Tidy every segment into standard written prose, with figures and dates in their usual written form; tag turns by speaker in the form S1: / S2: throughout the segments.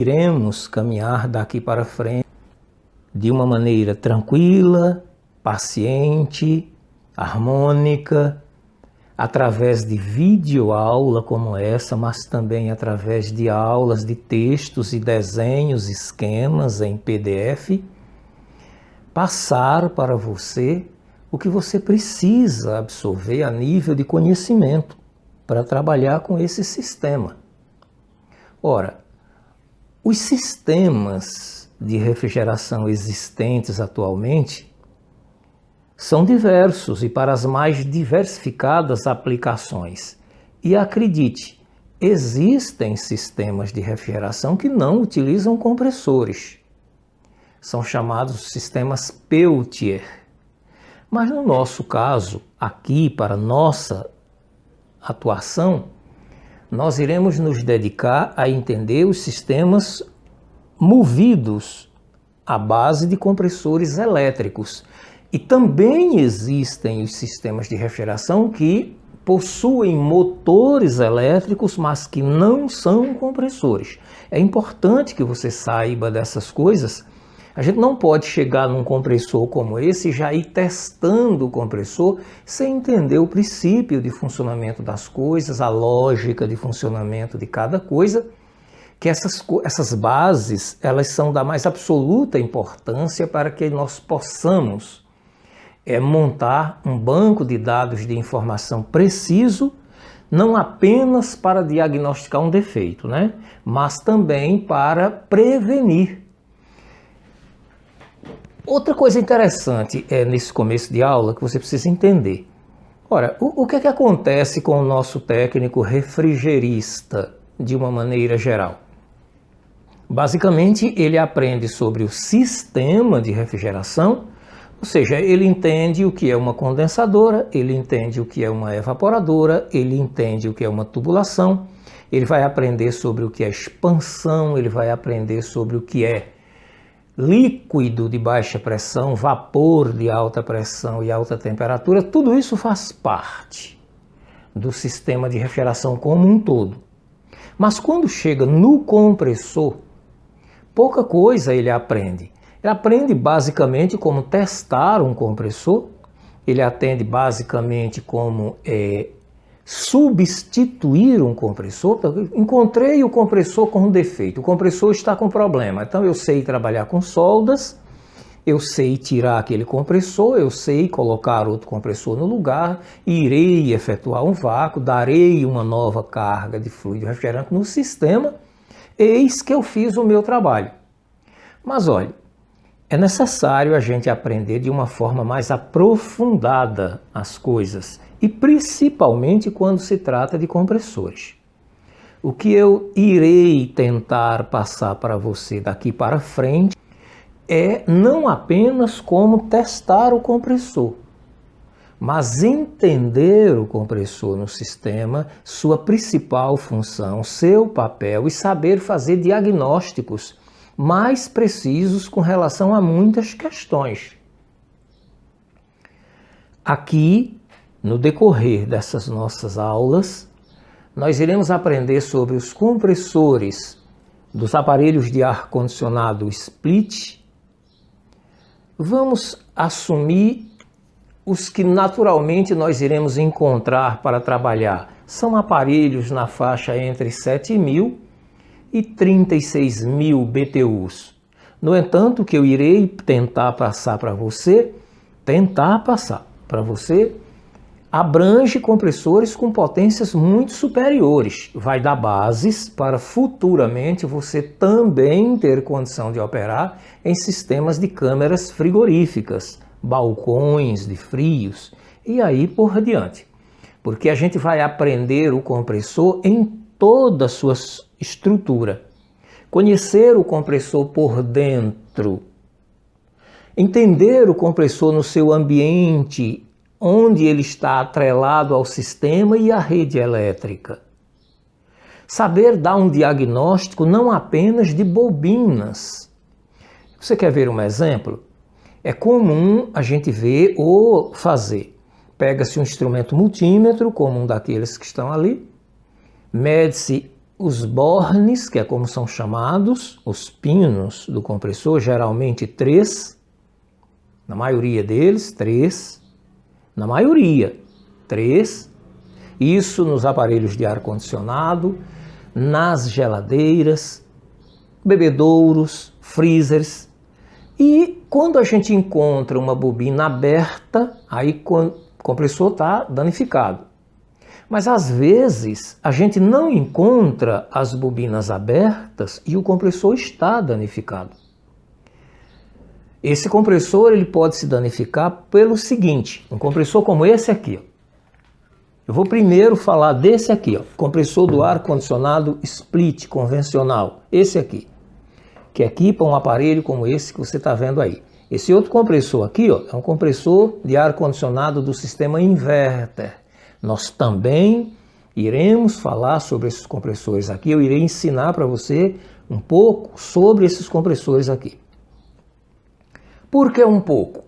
S1: Iremos caminhar daqui para frente de uma maneira tranquila, paciente, harmônica, através de videoaula como essa, mas também através de aulas de textos e desenhos, esquemas em PDF, passar para você o que você precisa absorver a nível de conhecimento para trabalhar com esse sistema. Ora, os sistemas de refrigeração existentes atualmente são diversos e para as mais diversificadas aplicações. E acredite, existem sistemas de refrigeração que não utilizam compressores. São chamados sistemas Peltier. Mas no nosso caso, aqui para nossa atuação, nós iremos nos dedicar a entender os sistemas movidos à base de compressores elétricos. E também existem os sistemas de refrigeração que possuem motores elétricos, mas que não são compressores. É importante que você saiba dessas coisas. A gente não pode chegar num compressor como esse e já ir testando o compressor sem entender o princípio de funcionamento das coisas, a lógica de funcionamento de cada coisa, que essas bases elas são da mais absoluta importância para que nós possamos montar um banco de dados de informação preciso, não apenas para diagnosticar um defeito, mas também para prevenir. Outra coisa interessante nesse começo de aula que você precisa entender. Ora, o que é que acontece com o nosso técnico refrigerista de uma maneira geral? Basicamente, ele aprende sobre o sistema de refrigeração, ou seja, ele entende o que é uma condensadora, ele entende o que é uma evaporadora, ele entende o que é uma tubulação, ele vai aprender sobre o que é expansão, ele vai aprender sobre o que é líquido de baixa pressão, vapor de alta pressão e alta temperatura. Tudo isso faz parte do sistema de refrigeração como um todo. Mas quando chega no compressor, pouca coisa ele aprende. Ele aprende basicamente como testar um compressor, ele aprende basicamente como substituir um compressor. Encontrei o compressor com um defeito, o compressor está com problema, então eu sei trabalhar com soldas, eu sei tirar aquele compressor, eu sei colocar outro compressor no lugar, irei efetuar um vácuo, darei uma nova carga de fluido refrigerante no sistema, eis que eu fiz o meu trabalho. Mas olha, é necessário a gente aprender de uma forma mais aprofundada as coisas, e principalmente quando se trata de compressores. O que eu irei tentar passar para você daqui para frente é não apenas como testar o compressor, mas entender o compressor no sistema, sua principal função, seu papel e saber fazer diagnósticos mais precisos com relação a muitas questões. Aqui, no decorrer dessas nossas aulas, nós iremos aprender sobre os compressores dos aparelhos de ar-condicionado split. Vamos assumir os que naturalmente nós iremos encontrar para trabalhar. São aparelhos na faixa entre 7.000 e 36.000 BTUs. No entanto, o que eu irei tentar passar para você, abrange compressores com potências muito superiores. Vai dar bases para futuramente você também ter condição de operar em sistemas de câmeras frigoríficas, balcões de frios e aí por diante. Porque a gente vai aprender o compressor em toda a sua estrutura. Conhecer o compressor por dentro. Entender o compressor no seu ambiente, onde ele está atrelado ao sistema e à rede elétrica. Saber dar um diagnóstico não apenas de bobinas. Você quer ver um exemplo? É comum a gente ver ou fazer. Pega-se um instrumento multímetro, como um daqueles que estão ali, mede-se os bornes, que é como são chamados, os pinos do compressor, geralmente 3, na maioria deles, 3, na maioria, 3, isso nos aparelhos de ar-condicionado, nas geladeiras, bebedouros, freezers. E quando a gente encontra uma bobina aberta, aí o compressor está danificado. Mas às vezes a gente não encontra as bobinas abertas e o compressor está danificado. Esse compressor ele pode se danificar pelo seguinte, um compressor como esse aqui. Eu vou primeiro falar desse aqui, compressor do ar-condicionado split convencional, esse aqui, que equipa um aparelho como esse que você está vendo aí. Esse outro compressor aqui é um compressor de ar-condicionado do sistema inverter. Nós também iremos falar sobre esses compressores aqui. Eu irei ensinar para você um pouco sobre esses compressores aqui. Por que um pouco?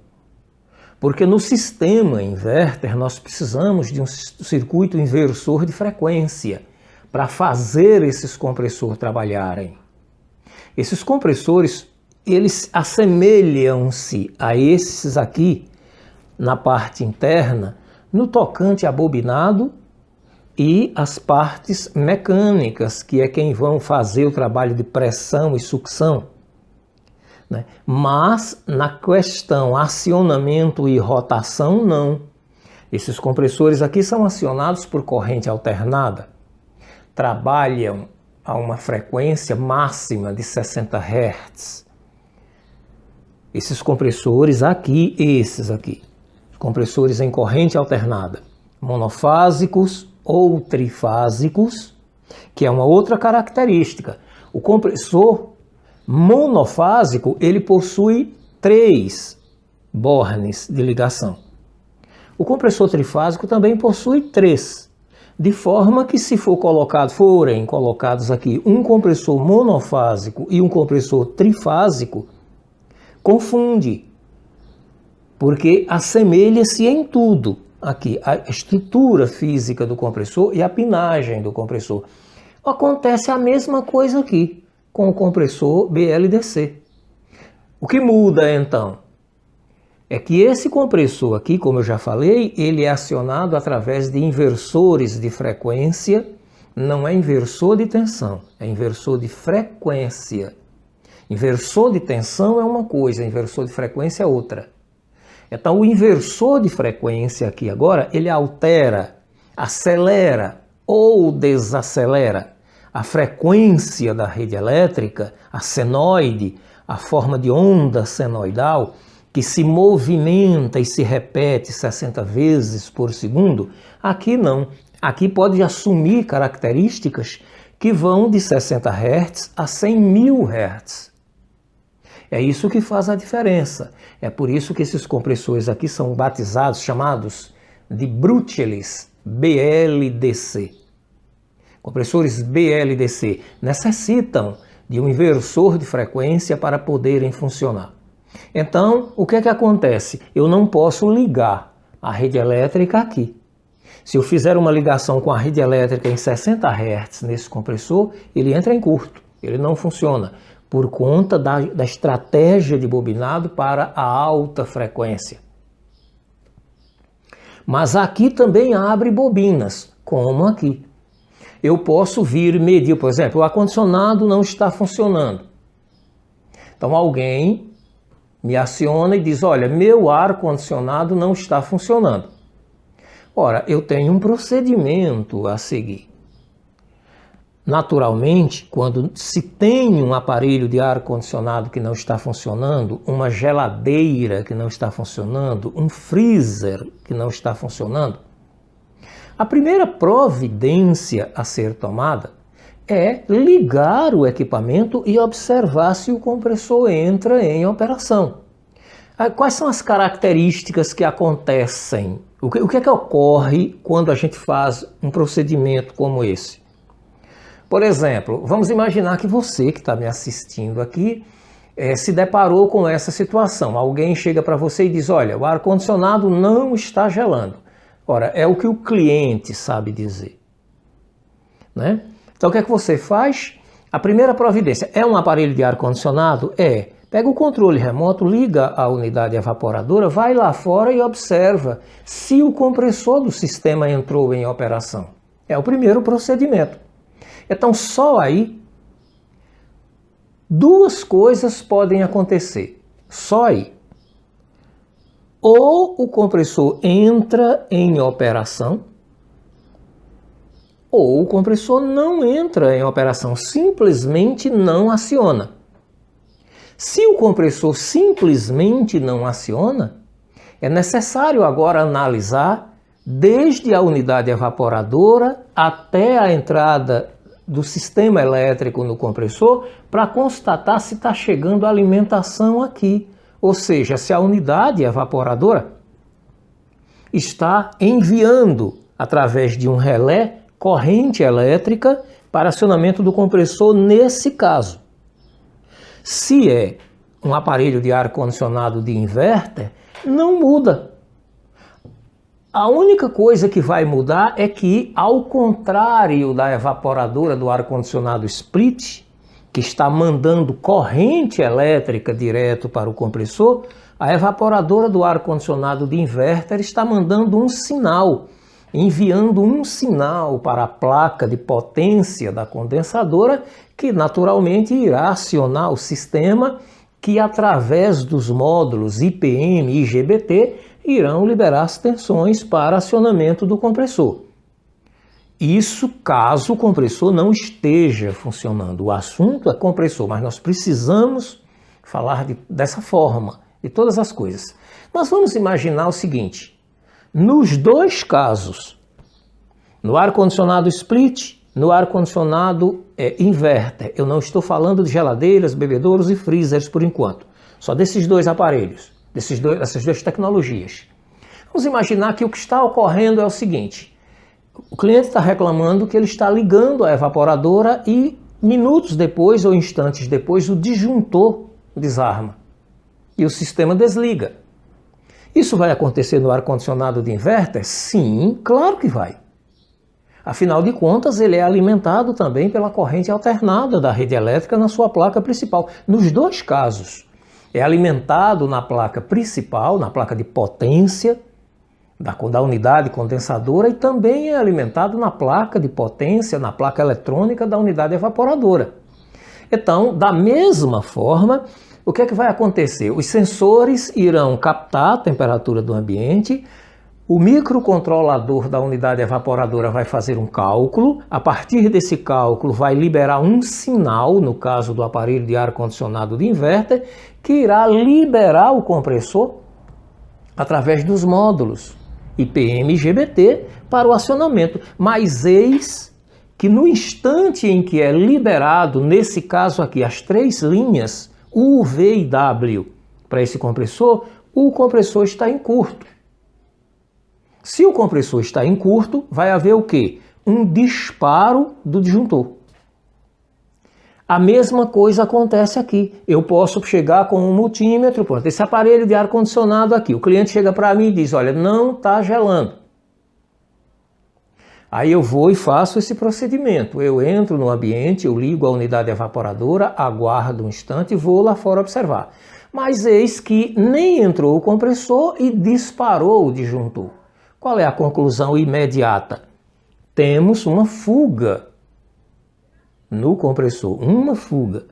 S1: Porque no sistema inverter nós precisamos de um circuito inversor de frequência para fazer esses compressores trabalharem. Esses compressores, eles assemelham-se a esses aqui na parte interna, no tocante a bobinado e as partes mecânicas, que é quem vão fazer o trabalho de pressão e sucção. Né? Mas na questão acionamento e rotação, não. Esses compressores aqui são acionados por corrente alternada, trabalham a uma frequência máxima de 60 Hz. Esses compressores aqui, esses aqui, compressores em corrente alternada, monofásicos ou trifásicos, que é uma outra característica. O compressor monofásico, ele possui 3 bornes de ligação. O compressor trifásico também possui 3, de forma que se forem colocados aqui um compressor monofásico e um compressor trifásico, confunde, porque assemelha-se em tudo aqui, a estrutura física do compressor e a pinagem do compressor. Acontece a mesma coisa aqui com o compressor BLDC. O que muda então? É que esse compressor aqui, como eu já falei, ele é acionado através de inversores de frequência, não é inversor de tensão, é inversor de frequência. Inversor de tensão é uma coisa, inversor de frequência é outra. Então o inversor de frequência aqui agora, ele altera, acelera ou desacelera a frequência da rede elétrica, a senoide, a forma de onda senoidal, que se movimenta e se repete 60 vezes por segundo. Aqui não. Aqui pode assumir características que vão de 60 Hz a 100.000 Hz. É isso que faz a diferença. É por isso que esses compressores aqui são batizados, chamados de Bruchheles BLDC. Compressores BLDC necessitam de um inversor de frequência para poderem funcionar. Então, o que é que acontece? Eu não posso ligar a rede elétrica aqui. Se eu fizer uma ligação com a rede elétrica em 60 Hz nesse compressor, ele entra em curto, ele não funciona, por conta da estratégia de bobinado para a alta frequência. Mas aqui também abre bobinas, como aqui. Eu posso vir medir, por exemplo, o ar-condicionado não está funcionando. Então alguém me aciona e diz, olha, meu ar-condicionado não está funcionando. Ora, eu tenho um procedimento a seguir. Naturalmente, quando se tem um aparelho de ar-condicionado que não está funcionando, uma geladeira que não está funcionando, um freezer que não está funcionando, a primeira providência a ser tomada é ligar o equipamento e observar se o compressor entra em operação. Quais são as características que acontecem? O que é que ocorre quando a gente faz um procedimento como esse? Por exemplo, vamos imaginar que você que está me assistindo aqui se deparou com essa situação. Alguém chega para você e diz, olha, o ar-condicionado não está gelando. Ora, é o que o cliente sabe dizer, né? Então o que é que você faz? A primeira providência é um aparelho de ar-condicionado? É. Pega o controle remoto, liga a unidade evaporadora, vai lá fora e observa se o compressor do sistema entrou em operação. É o primeiro procedimento. Então só aí duas coisas podem acontecer. Só aí. Ou o compressor entra em operação, ou o compressor não entra em operação, simplesmente não aciona. Se o compressor simplesmente não aciona, é necessário agora analisar desde a unidade evaporadora até a entrada do sistema elétrico no compressor para constatar se está chegando alimentação aqui. Ou seja, se a unidade evaporadora está enviando, através de um relé, corrente elétrica para acionamento do compressor nesse caso. Se é um aparelho de ar-condicionado de inverter, não muda. A única coisa que vai mudar é que, ao contrário da evaporadora do ar-condicionado split, que está mandando corrente elétrica direto para o compressor, a evaporadora do ar-condicionado de inverter está mandando um sinal, enviando um sinal para a placa de potência da condensadora, que naturalmente irá acionar o sistema, que através dos módulos IPM e IGBT irão liberar as tensões para acionamento do compressor. Isso caso o compressor não esteja funcionando. O assunto é compressor, mas nós precisamos falar dessa forma, de todas as coisas. Nós vamos imaginar o seguinte: nos dois casos, no ar-condicionado split, no ar-condicionado inverter, eu não estou falando de geladeiras, bebedouros e freezers por enquanto, só desses dois aparelhos, dessas duas tecnologias. Vamos imaginar que o que está ocorrendo é o seguinte: o cliente está reclamando que ele está ligando a evaporadora e minutos depois ou instantes depois o disjuntor desarma e o sistema desliga. Isso vai acontecer no ar-condicionado de inverter? Sim, claro que vai. Afinal de contas, ele é alimentado também pela corrente alternada da rede elétrica na sua placa principal. Nos dois casos, é alimentado na placa principal, na placa de potência da unidade condensadora, e também é alimentado na placa de potência, na placa eletrônica da unidade evaporadora. Então, da mesma forma, o que é que vai acontecer? Os sensores irão captar a temperatura do ambiente, o microcontrolador da unidade evaporadora vai fazer um cálculo, a partir desse cálculo vai liberar um sinal, no caso do aparelho de ar-condicionado de inverter, que irá liberar o compressor através dos módulos IPM e IGBT para o acionamento. Mas eis que no instante em que é liberado, nesse caso aqui, as três linhas U, V e W para esse compressor, o compressor está em curto. Se o compressor está em curto, vai haver o quê? Um disparo do disjuntor. A mesma coisa acontece aqui. Eu posso chegar com um multímetro, pronto, esse aparelho de ar-condicionado aqui. O cliente chega para mim e diz: olha, não está gelando. Aí eu vou e faço esse procedimento. Eu entro no ambiente, eu ligo a unidade evaporadora, aguardo um instante e vou lá fora observar. Mas eis que nem entrou o compressor e disparou o disjuntor. Qual é a conclusão imediata? Temos uma fuga no compressor, uma fuga.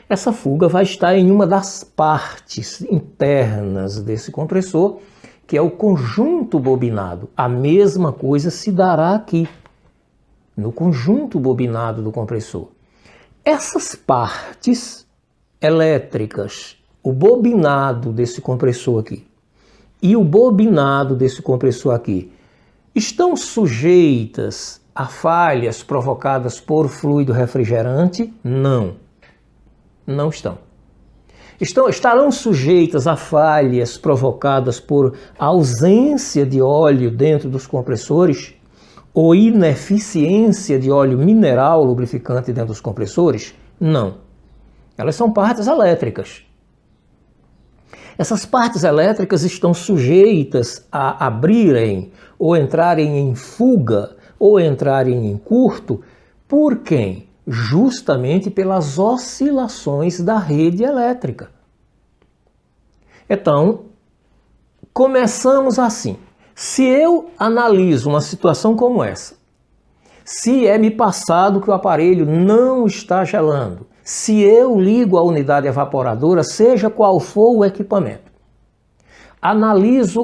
S1: Essa fuga vai estar em uma das partes internas desse compressor, que é o conjunto bobinado. A mesma coisa se dará aqui, no conjunto bobinado do compressor. Essas partes elétricas, o bobinado desse compressor aqui e o bobinado desse compressor aqui, estão sujeitas a falhas provocadas por fluido refrigerante? Não, não estão. Estarão sujeitas a falhas provocadas por ausência de óleo dentro dos compressores ou ineficiência de óleo mineral lubrificante dentro dos compressores? Não. Elas são partes elétricas. Essas partes elétricas estão sujeitas a abrirem ou entrarem em fuga ou entrarem em curto Por quem? Justamente pelas oscilações da rede elétrica. Então, começamos assim. Se eu analiso uma situação como essa, se é me passado que o aparelho não está gelando, se eu ligo a unidade evaporadora, seja qual for o equipamento,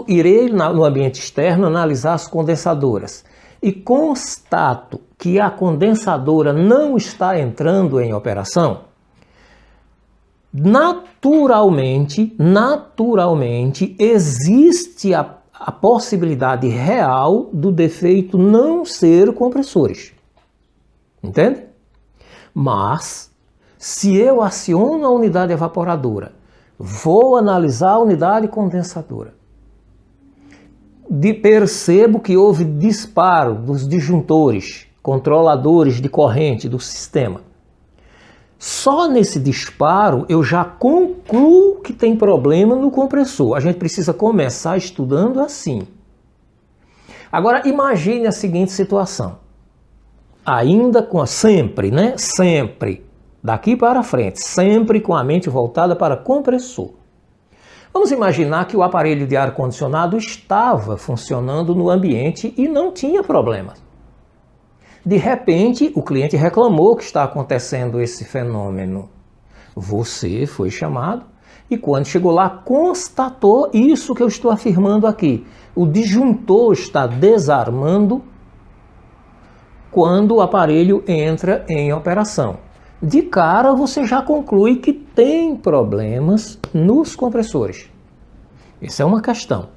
S1: irei no ambiente externo analisar as condensadoras e constato que a condensadora não está entrando em operação, naturalmente existe a possibilidade real do defeito não ser compressores. Entende? Mas, se eu aciono a unidade evaporadora, vou analisar a unidade condensadora, percebo que houve disparo dos disjuntores, controladores de corrente do sistema. Só nesse disparo eu já concluo que tem problema no compressor. A gente precisa começar estudando assim. Agora imagine a seguinte situação. Ainda com sempre, daqui para frente, sempre com a mente voltada para compressor. Vamos imaginar que o aparelho de ar-condicionado estava funcionando no ambiente e não tinha problemas. De repente, o cliente reclamou que está acontecendo esse fenômeno. Você foi chamado e quando chegou lá constatou isso que eu estou afirmando aqui. O disjuntor está desarmando quando o aparelho entra em operação. De cara você já conclui que tem problemas nos compressores. Essa é uma questão.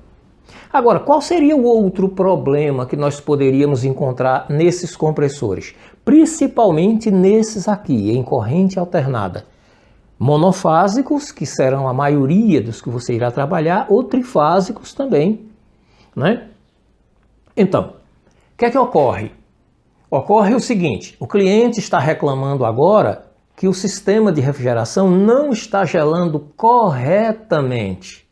S1: Agora, qual seria o outro problema que nós poderíamos encontrar nesses compressores? Principalmente nesses aqui, em corrente alternada. Monofásicos, que serão a maioria dos que você irá trabalhar, ou trifásicos também, né? Então, o que é que ocorre? Ocorre o seguinte, o cliente está reclamando agora que o sistema de refrigeração não está gelando corretamente.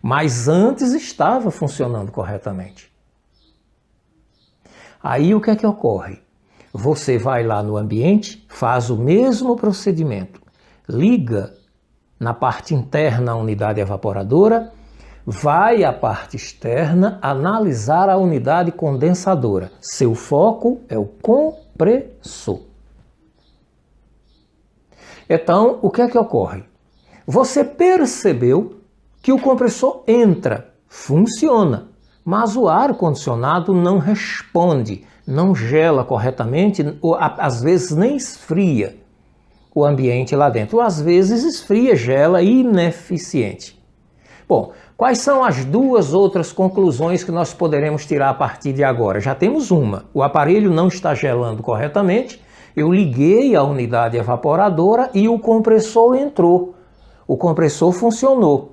S1: Mas antes estava funcionando corretamente. Aí o que é que ocorre? Você vai lá no ambiente, faz o mesmo procedimento, liga na parte interna a unidade evaporadora, vai à parte externa analisar a unidade condensadora. Seu foco é o compressor. Então, o que é que ocorre? Você percebeu que o compressor entra, funciona, mas o ar-condicionado não responde, não gela corretamente, ou às vezes nem esfria o ambiente lá dentro, ou às vezes esfria, gela ineficiente. Bom, quais são as duas outras conclusões que nós poderemos tirar a partir de agora? Já temos uma, o aparelho não está gelando corretamente, eu liguei a unidade evaporadora e o compressor entrou, o compressor funcionou.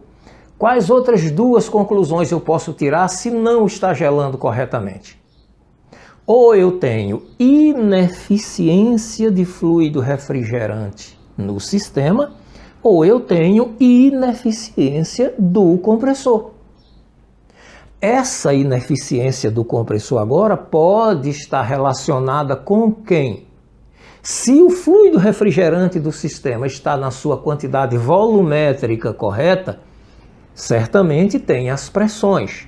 S1: Quais outras duas conclusões eu posso tirar se não está gelando corretamente? Ou eu tenho ineficiência de fluido refrigerante no sistema, ou eu tenho ineficiência do compressor. Essa ineficiência do compressor agora pode estar relacionada com quem? Se o fluido refrigerante do sistema está na sua quantidade volumétrica correta, certamente tem as pressões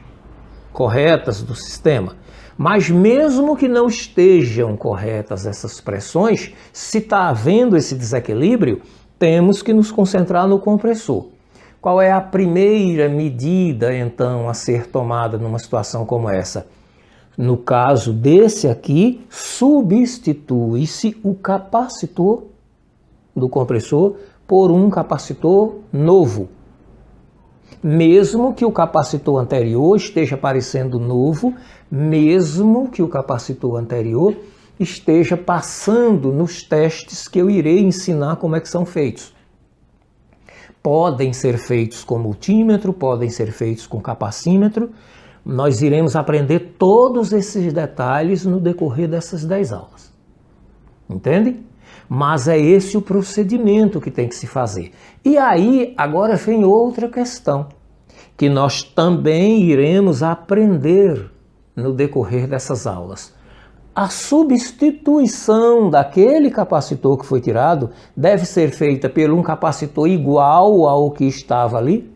S1: corretas do sistema. Mas mesmo que não estejam corretas essas pressões, se está havendo esse desequilíbrio, temos que nos concentrar no compressor. Qual é a primeira medida, então, a ser tomada numa situação como essa? No caso desse aqui, substitui-se o capacitor do compressor por um capacitor novo. Mesmo que o capacitor anterior esteja parecendo novo, mesmo que o capacitor anterior esteja passando nos testes que eu irei ensinar como é que são feitos. Podem ser feitos com multímetro, podem ser feitos com capacímetro. Nós iremos aprender todos esses detalhes no decorrer dessas 10 aulas. Entende? Mas é esse o procedimento que tem que se fazer. E aí, agora vem outra questão, que nós também iremos aprender no decorrer dessas aulas. a substituição daquele capacitor que foi tirado deve ser feita por um capacitor igual ao que estava ali?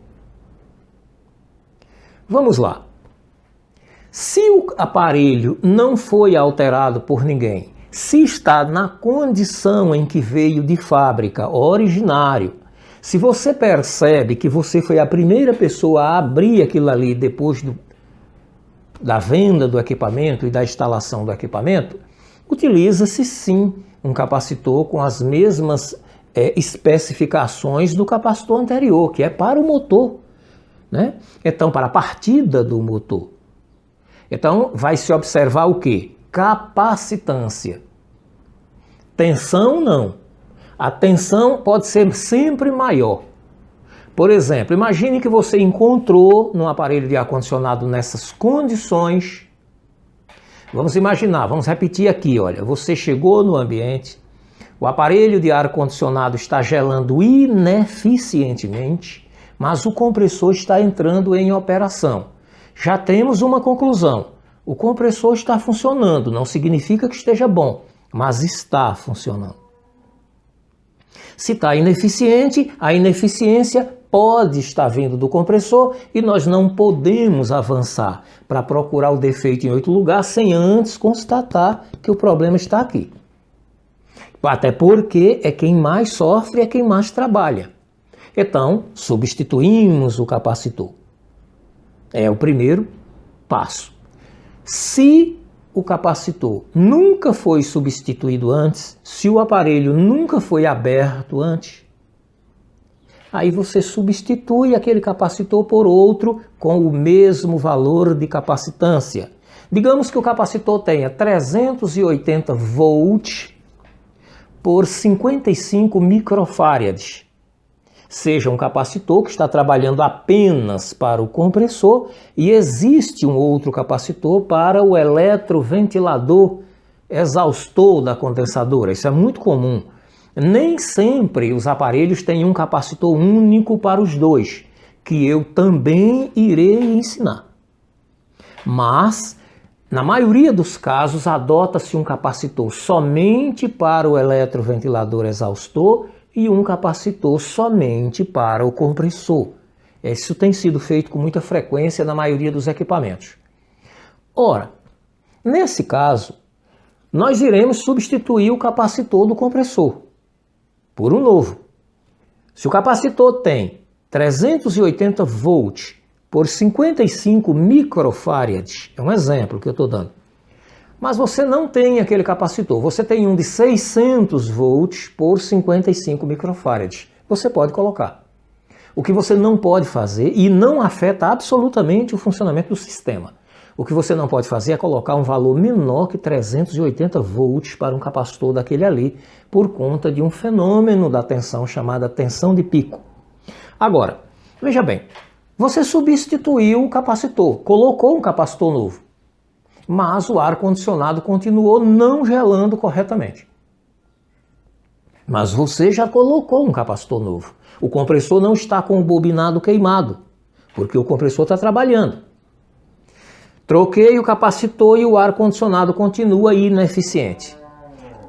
S1: Vamos lá. Se o aparelho não foi alterado por ninguém, se está na condição em que veio de fábrica, originário, se você percebe que você foi a primeira pessoa a abrir aquilo ali depois da venda do equipamento e da instalação do equipamento, utiliza-se sim um capacitor com as mesmas especificações do capacitor anterior, que é para o motor, né? Então, para a partida do motor. Então, vai se observar o quê? Capacitância. Tensão, não. A tensão pode ser sempre maior. Por exemplo, imagine que você encontrou num aparelho de ar-condicionado nessas condições. Vamos imaginar, vamos repetir aqui, olha. Você chegou no ambiente, o aparelho de ar-condicionado está gelando ineficientemente, mas o compressor está entrando em operação. Já temos uma conclusão. O compressor está funcionando, não significa que esteja bom, mas está funcionando. Se está ineficiente, a ineficiência pode estar vindo do compressor e nós não podemos avançar para procurar o defeito em outro lugar sem antes constatar que o problema está aqui. Até porque é quem mais sofre, é quem mais trabalha. Então, substituímos o capacitor. É o primeiro passo. Se o capacitor nunca foi substituído antes, se o aparelho nunca foi aberto antes, aí você substitui aquele capacitor por outro com o mesmo valor de capacitância. Digamos que o capacitor tenha 380 volts por 55 microfarads. Seja um capacitor que está trabalhando apenas para o compressor e existe um outro capacitor para o eletroventilador exaustor da condensadora. Isso é muito comum. Nem sempre os aparelhos têm um capacitor único para os dois, que eu também irei ensinar. Mas, na maioria dos casos, adota-se um capacitor somente para o eletroventilador exaustor e um capacitor somente para o compressor. Isso tem sido feito com muita frequência na maioria dos equipamentos. Ora, nesse caso, nós iremos substituir o capacitor do compressor por um novo. Se o capacitor tem 380 volts por 55 microfarads, é um exemplo que eu estou dando, mas você não tem aquele capacitor, você tem um de 600 volts por 55 microfarads. Você pode colocar. O que você não pode fazer, e não afeta absolutamente o funcionamento do sistema, o que você não pode fazer é colocar um valor menor que 380 volts para um capacitor daquele ali, por conta de um fenômeno da tensão chamada tensão de pico. Agora, veja bem, você substituiu o capacitor, colocou um capacitor novo, mas o ar-condicionado continuou não gelando corretamente. Mas você já colocou um capacitor novo. O compressor não está com o bobinado queimado, porque o compressor está trabalhando. Troquei o capacitor e o ar-condicionado continua ineficiente.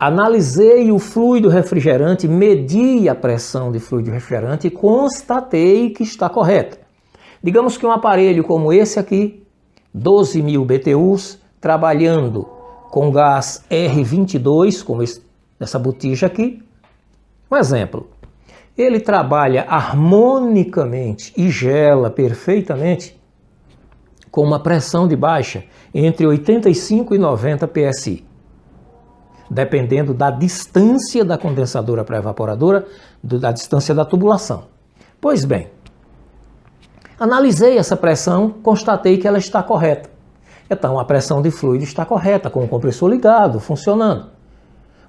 S1: Analisei o fluido refrigerante, medi a pressão de fluido refrigerante e constatei que está correta. Digamos que um aparelho como esse aqui, 12.000 BTUs, trabalhando com gás R22, como essa botija aqui. Um exemplo, ele trabalha harmonicamente e gela perfeitamente com uma pressão de baixa entre 85 e 90 PSI, dependendo da distância da condensadora para a evaporadora, da distância da tubulação. Pois bem, analisei essa pressão, constatei que ela está correta. Então a pressão de fluido está correta, com o compressor ligado, funcionando.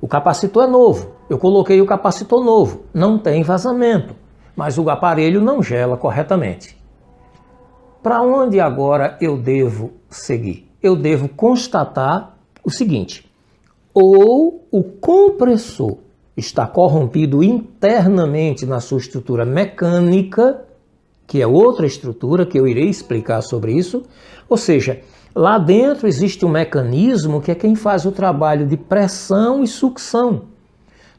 S1: O capacitor é novo, eu coloquei o capacitor novo, não tem vazamento, mas o aparelho não gela corretamente. Para onde agora eu devo seguir? Eu devo constatar o seguinte: ou o compressor está corrompido internamente na sua estrutura mecânica, que é outra estrutura que eu irei explicar sobre isso, ou seja, Lá dentro existe um mecanismo que é quem faz o trabalho de pressão e sucção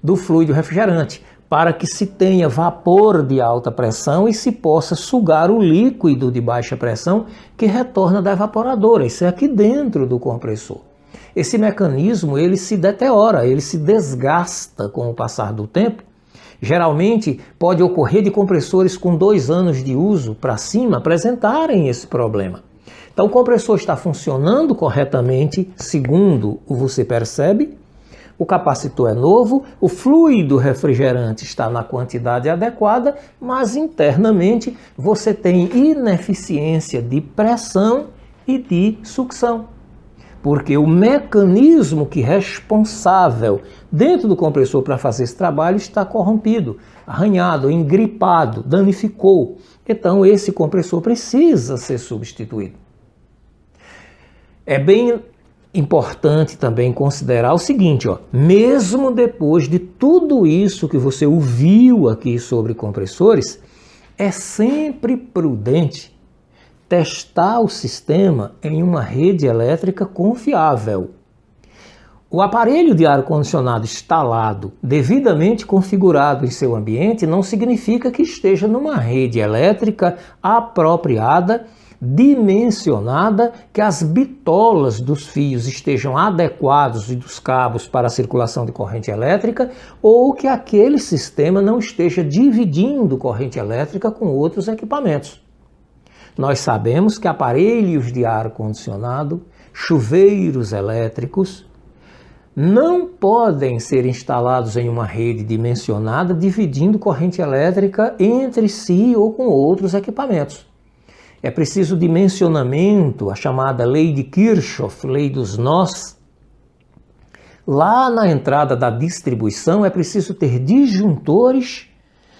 S1: do fluido refrigerante, para que se tenha vapor de alta pressão e se possa sugar o líquido de baixa pressão que retorna da evaporadora. Isso é aqui dentro do compressor. Esse mecanismo ele se deteriora, ele se desgasta com o passar do tempo. Geralmente pode ocorrer de compressores com 2 anos de uso para cima apresentarem esse problema. Então o compressor está funcionando corretamente, segundo você percebe, o capacitor é novo, o fluido refrigerante está na quantidade adequada, mas internamente você tem ineficiência de pressão e de sucção. Porque o mecanismo que é responsável dentro do compressor para fazer esse trabalho está corrompido, arranhado, engripado, danificou. Então esse compressor precisa ser substituído. É bem importante também considerar o seguinte, mesmo depois de tudo isso que você ouviu aqui sobre compressores, é sempre prudente testar o sistema em uma rede elétrica confiável. O aparelho de ar-condicionado instalado, devidamente configurado em seu ambiente, não significa que esteja numa rede elétrica apropriada, dimensionada, que as bitolas dos fios estejam adequados e dos cabos para a circulação de corrente elétrica, ou que aquele sistema não esteja dividindo corrente elétrica com outros equipamentos. Nós sabemos que aparelhos de ar-condicionado, chuveiros elétricos, não podem ser instalados em uma rede dimensionada dividindo corrente elétrica entre si ou com outros equipamentos. É preciso dimensionamento, a chamada lei de Kirchhoff, lei dos nós. Lá na entrada da distribuição é preciso ter disjuntores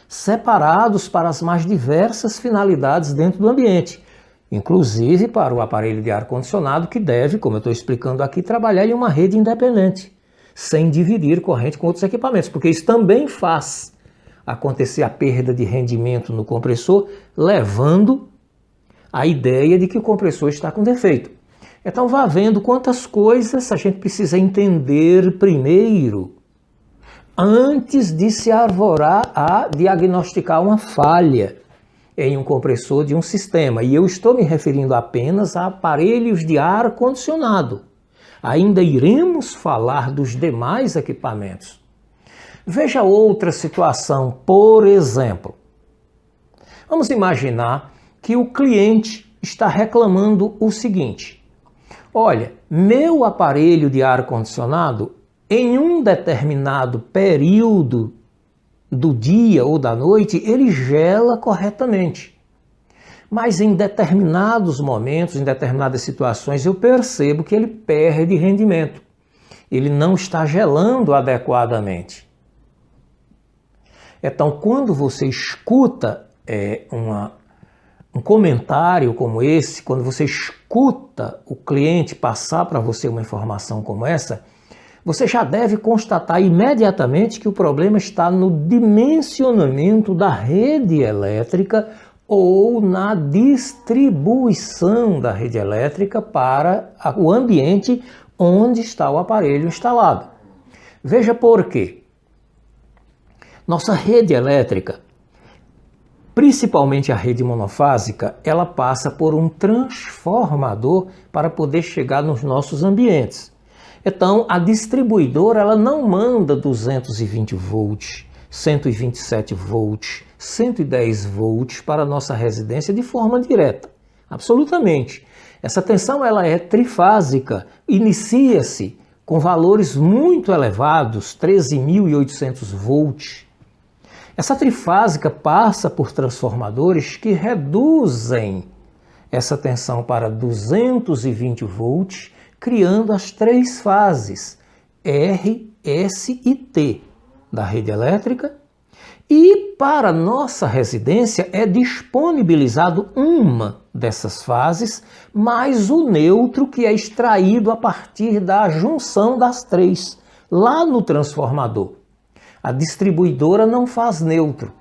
S1: separados para as mais diversas finalidades dentro do ambiente, inclusive para o aparelho de ar-condicionado que deve, como eu estou explicando aqui, trabalhar em uma rede independente, sem dividir corrente com outros equipamentos, porque isso também faz acontecer a perda de rendimento no compressor, levando a ideia de que o compressor está com defeito. Então vá vendo quantas coisas a gente precisa entender primeiro, antes de se arvorar a diagnosticar uma falha em um compressor de um sistema. E eu estou me referindo apenas a aparelhos de ar-condicionado. Ainda iremos falar dos demais equipamentos. Veja outra situação, por exemplo. Vamos imaginar que o cliente está reclamando o seguinte: olha, meu aparelho de ar-condicionado, em um determinado período do dia ou da noite, ele gela corretamente. Mas em determinados momentos, em determinadas situações, eu percebo que ele perde rendimento. Ele não está gelando adequadamente. Então, quando você escuta um comentário como esse, quando você escuta o cliente passar para você uma informação como essa, você já deve constatar imediatamente que o problema está no dimensionamento da rede elétrica ou na distribuição da rede elétrica para o ambiente onde está o aparelho instalado. Veja por quê. Nossa rede elétrica, principalmente a rede monofásica, ela passa por um transformador para poder chegar nos nossos ambientes. Então, a distribuidora ela não manda 220 volts, 127 volts, 110 volts para a nossa residência de forma direta. Absolutamente. Essa tensão ela é trifásica, inicia-se com valores muito elevados, 13.800 volts. Essa trifásica passa por transformadores que reduzem essa tensão para 220 volts, criando as 3 fases R, S e T da rede elétrica. E para nossa residência é disponibilizado uma dessas fases, mais o neutro que é extraído a partir da junção das 3, lá no transformador. A distribuidora não faz neutro.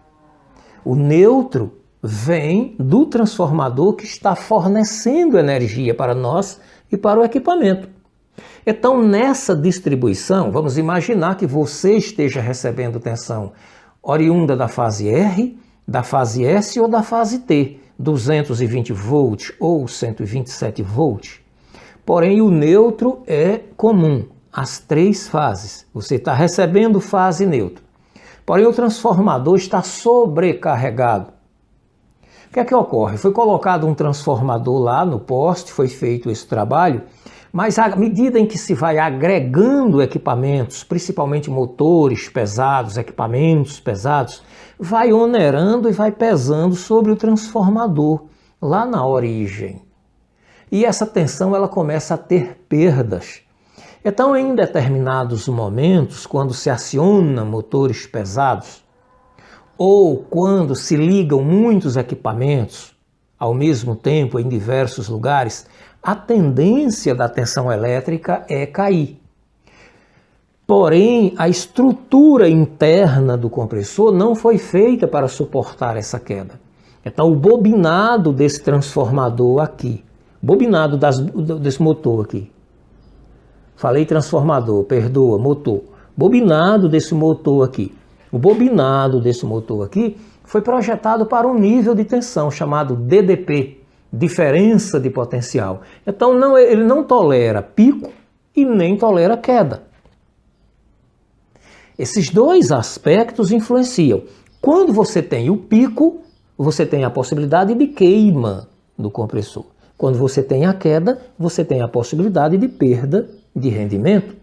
S1: O neutro vem do transformador que está fornecendo energia para nós e para o equipamento. Então, nessa distribuição, vamos imaginar que você esteja recebendo tensão oriunda da fase R, da fase S ou da fase T, 220 volts ou 127 volts. Porém, o neutro é comum, as três fases. Você está recebendo fase neutro. Porém, o transformador está sobrecarregado. O que é que ocorre? Foi colocado um transformador lá no poste, foi feito esse trabalho, mas à medida em que se vai agregando equipamentos, principalmente motores pesados, equipamentos pesados, vai onerando e vai pesando sobre o transformador, lá na origem. E essa tensão ela começa a ter perdas. Então, em determinados momentos, quando se aciona motores pesados, ou quando se ligam muitos equipamentos ao mesmo tempo em diversos lugares, a tendência da tensão elétrica é cair. Porém, a estrutura interna do compressor não foi feita para suportar essa queda. Então, o bobinado desse transformador aqui, bobinado desse motor aqui, falei transformador, perdoa, motor, bobinado desse motor aqui, o bobinado desse motor aqui foi projetado para um nível de tensão chamado DDP, diferença de potencial. Então ele não tolera pico e nem tolera queda. Esses dois aspectos influenciam. Quando você tem o pico, você tem a possibilidade de queima do compressor. Quando você tem a queda, você tem a possibilidade de perda de rendimento.